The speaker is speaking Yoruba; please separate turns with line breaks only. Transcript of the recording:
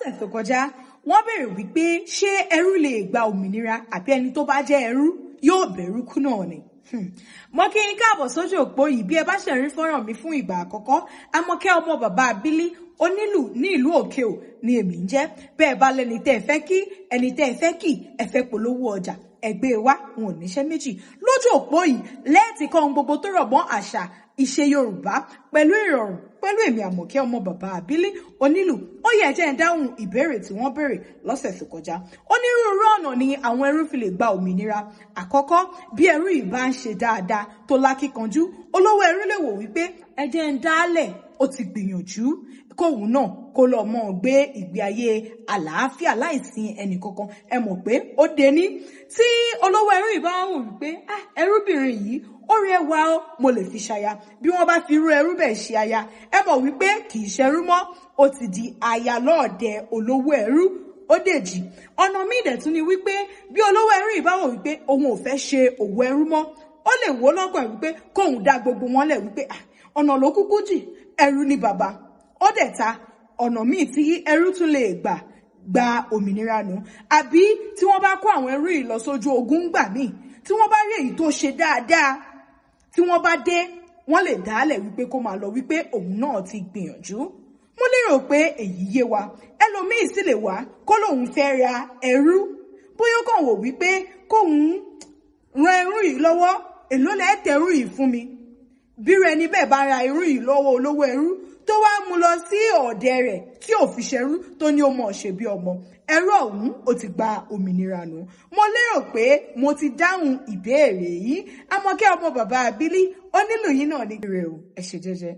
lọ́sẹ̀ tó kọjá wọ́n béèrè wípé ṣé ẹrú lè gba òmìnira àbí ẹni tó bá jẹ́ ẹrú yóò bẹ̀rù kú náà ni. Mo kí yín káàbọ̀ sójú òpó yìí bí ẹ bá ṣe rí fọ́nrán mi fún ìgbà àkọ́kọ́. Àmọ́kẹ́ ọmọ bàbá Abílí onílù ní ìlú òkè ò ní èmi ń jẹ́. Bẹ́ẹ̀ bá lẹ́ni tẹ́ ẹ fẹ́ kí ẹni tẹ́ ẹ fẹ́ kí ẹ fẹ́ polówó ọjà ẹgbẹ́ wa wọn ò níṣẹ́ méjì. Lójú òpó yìí lẹ́ẹ̀tì kan gbogbo tó rọ̀ mọ́ àṣà ìṣe Yorùbá pẹ̀lú ìrọ̀rùn pẹ̀lú èmi Àmọ̀kẹ́ ọmọ bàbá Abílí onílù. Ó yẹ jẹ́ ń dáhùn ìbéèrè tí wọ́n béèrè lọ́sẹ̀ tó kọjá. Onírúurú ọ̀nà ni àwọn ẹrú fi lè gba òmìnira. Àkọ́kọ́, bí ẹrú yìí bá ń ṣe dáadáa tó lákíkanjú, olówó ẹrú lè wò wípé ẹ jẹ́ ń dálẹ̀, ó ti gbìyànjú kóhun náà kó lọ mọ́ gbé ìgbé ayé àlàáfíà láìsí ẹnìkankan. Ẹ mọ̀ pé ó dení tí olówó ẹrú yìí bá wò wípé ẹrúbìnrin yìí ó rẹwà ó, mo lè fi ṣaya. Bí wọ́n bá fi irú ẹrú bẹ́ẹ̀ ṣe aya, ẹ mọ̀ wípé kì í ṣẹrú mọ́, ó ti di aya lọ́ọ̀dẹ olówó ẹrú. Ó dèjì. Ọ̀nà míì dẹ̀ tún ni wípé bí olówó ẹrú yìí bá wò wípé òun ò fẹ́ ṣe òwò ẹrú mọ́, ó lè wò lọ́kàn wípé kóun dá gbogbo wọn lẹ̀ wípé ọ̀nà ló kúkú jì, ẹrú ni bàbá. Ó dẹ̀ ta ọ̀nà míì tí ẹrú tún lè gba òmìnira nù. Àbí tí wọ́n bá kó àwọn ẹrú yìí lọ sójú ogun gbà míì, tí wọ́n bá rí èyí tó ṣe dáadáa, tí wọ́n bá dé, wọ́n lè dálẹ̀ wípé kó máa lọ wípé òun náà ti gbìyànjú. Mo lérò pé èyí yé wa. Ẹlòmíì sì lè wá kó lóun fẹ́ ra ẹrú. Bóyá kàn wò wípé kóun ran ẹrú yìí lọ́wọ́, èló lẹ́tẹ̀rú yìí fún mi. Bírú ẹni bẹ́ẹ̀ bá ra ẹrú yìí lọ́wọ́ olówó ẹrú tó wá mú lọ sí ọ̀dẹ rẹ̀ tí ò fi ṣẹrú tó ní ó mọ̀ ṣe bí ọmọ. Ẹrú ọ̀hún ó ti gba òmìnira nù. Mo lérò pé mo ti dáhùn ìbéèrè yìí. Àmọ́kẹ́ ọmọ bàbá Abílí onílù yìí náà ní rẹ̀ o. Ẹ ṣé jẹ́jẹ́.